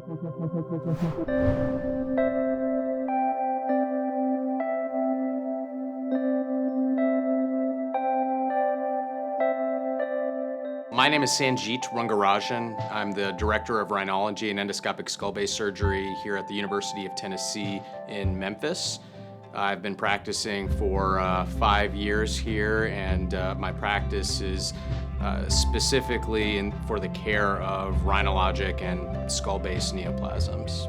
My name is Sanjeet Rangarajan. I'm the Director of Rhinology and Endoscopic Skull-Base Surgery here at the University of Tennessee in Memphis. I've been practicing for 5 years here, and my practice is specifically for the care of rhinologic and skull-base neoplasms.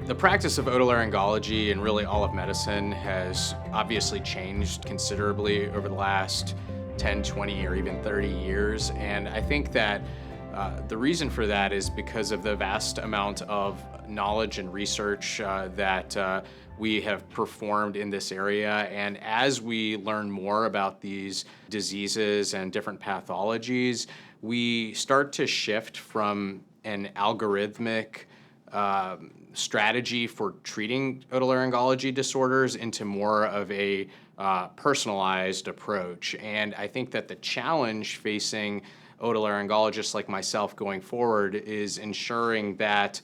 The practice of otolaryngology and really all of medicine has obviously changed considerably over the last 10, 20, or even 30 years. And I think that the reason for that is because of the vast amount of knowledge and research that we have performed in this area. And as we learn more about these diseases and different pathologies, we start to shift from an algorithmic strategy for treating otolaryngology disorders into more of a personalized approach. And I think that the challenge facing otolaryngologists like myself going forward is ensuring that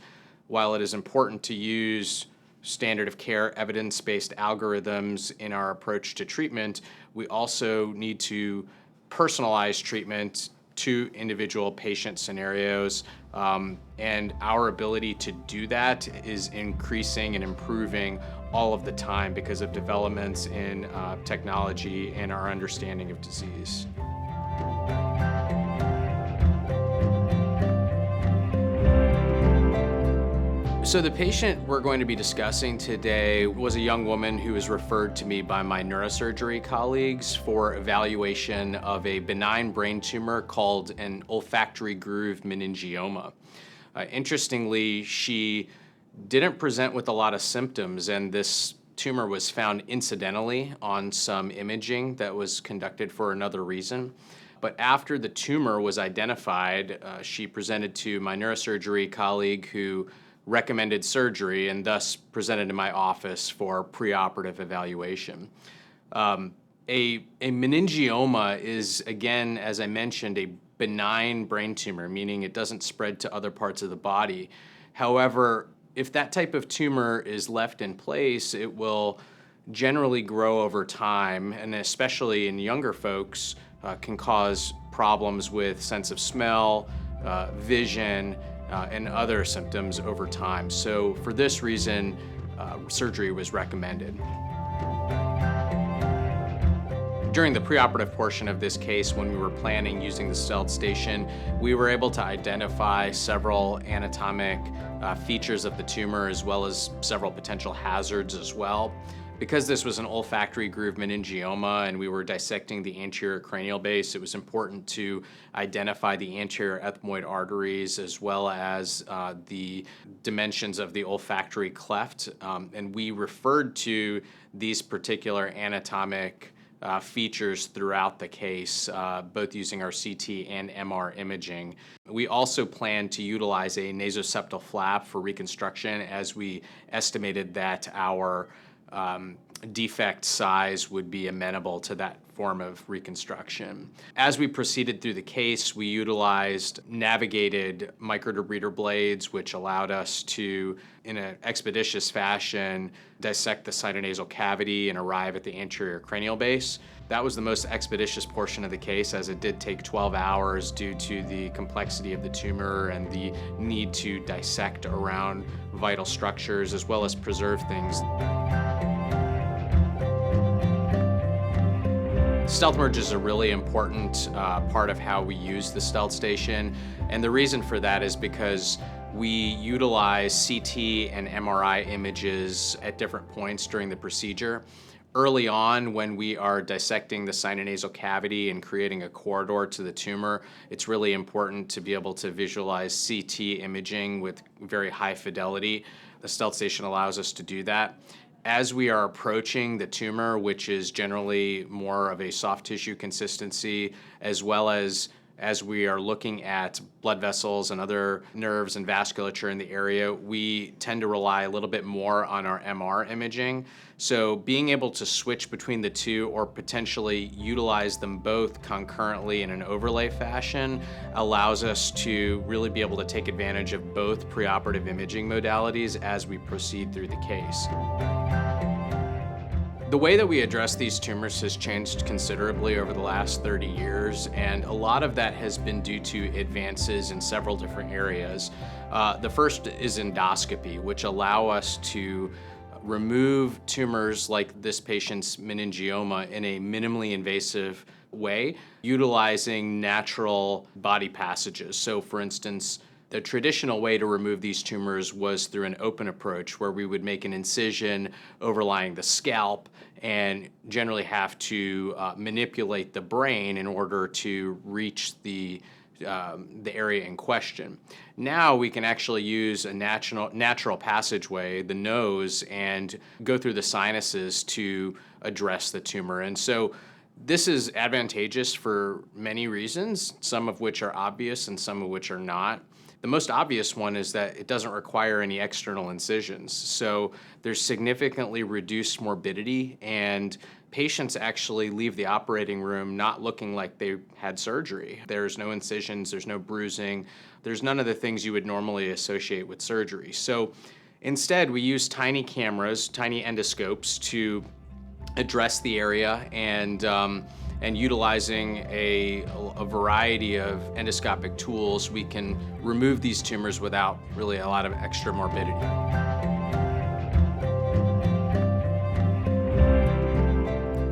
while it is important to use standard of care evidence-based algorithms in our approach to treatment, we also need to personalize treatment to individual patient scenarios. And our ability to do that is increasing and improving all of the time because of developments in technology and our understanding of disease. So the patient we're going to be discussing today was a young woman who was referred to me by my neurosurgery colleagues for evaluation of a benign brain tumor called an olfactory groove meningioma. Interestingly, she didn't present with a lot of symptoms, and this tumor was found incidentally on some imaging that was conducted for another reason. But after the tumor was identified, she presented to my neurosurgery colleague who recommended surgery and thus presented to my office for preoperative evaluation. A meningioma is, again, as I mentioned, a benign brain tumor, meaning it doesn't spread to other parts of the body. However, if that type of tumor is left in place, it will generally grow over time, and especially in younger folks, can cause problems with sense of smell, vision, and other symptoms over time. So for this reason, surgery was recommended. During the preoperative portion of this case, when we were planning using the stealth station, we were able to identify several anatomic features of the tumor as well as several potential hazards as well. Because this was an olfactory groove meningioma and we were dissecting the anterior cranial base, it was important to identify the anterior ethmoid arteries as well as the dimensions of the olfactory cleft. And we referred to these particular anatomic features throughout the case, both using our CT and MR imaging. We also plan to utilize a nasoseptal flap for reconstruction, as we estimated that our defect size would be amenable to that form of reconstruction. As we proceeded through the case, we utilized navigated microdebrider blades, which allowed us to, in an expeditious fashion, dissect the sinonasal cavity and arrive at the anterior cranial base. That was the most expeditious portion of the case, as it did take 12 hours due to the complexity of the tumor and the need to dissect around vital structures as well as preserve things. Stealth merge is a really important part of how we use the stealth station, and the reason for that is because we utilize CT and MRI images at different points during the procedure. Early on, when we are dissecting the sinonasal cavity and creating a corridor to the tumor, it's really important to be able to visualize CT imaging with very high fidelity. The stealth station allows us to do that. As we are approaching the tumor, which is generally more of a soft tissue consistency, as well as as we are looking at blood vessels and other nerves and vasculature in the area, we tend to rely a little bit more on our MR imaging. So being able to switch between the two or potentially utilize them both concurrently in an overlay fashion allows us to really be able to take advantage of both preoperative imaging modalities as we proceed through the case. The way that we address these tumors has changed considerably over the last 30 years, and a lot of that has been due to advances in several different areas. The first is endoscopy, which allow us to remove tumors like this patient's meningioma in a minimally invasive way, utilizing natural body passages. So for instance, the traditional way to remove these tumors was through an open approach where we would make an incision overlying the scalp and generally have to manipulate the brain in order to reach the area in question. Now we can actually use a natural passageway, the nose, and go through the sinuses to address the tumor. And so this is advantageous for many reasons, some of which are obvious and some of which are not. The most obvious one is that it doesn't require any external incisions. So there's significantly reduced morbidity, and patients actually leave the operating room not looking like they had surgery. There's no incisions, there's no bruising, there's none of the things you would normally associate with surgery. So instead, we use tiny cameras, tiny endoscopes to address the area, and utilizing a variety of endoscopic tools, we can remove these tumors without really a lot of extra morbidity.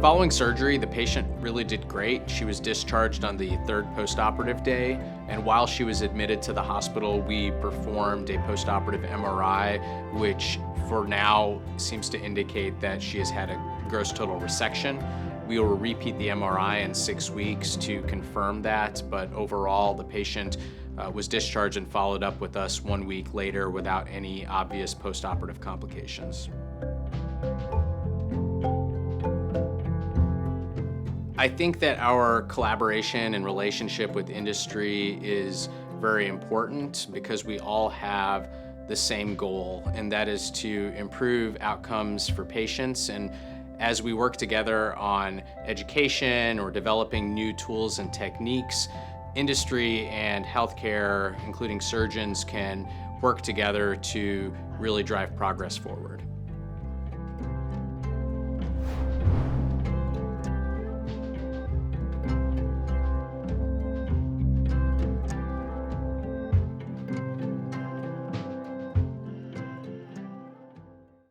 Following surgery, the patient really did great. She was discharged on the third postoperative day, and while she was admitted to the hospital, we performed a postoperative MRI, which for now seems to indicate that she has had a gross total resection. We will repeat the MRI in 6 weeks to confirm that, but overall the patient was discharged and followed up with us 1 week later without any obvious postoperative complications. I think that our collaboration and relationship with industry is very important because we all have the same goal, and that is to improve outcomes for patients. And as we work together on education or developing new tools and techniques, industry and healthcare, including surgeons, can work together to really drive progress forward.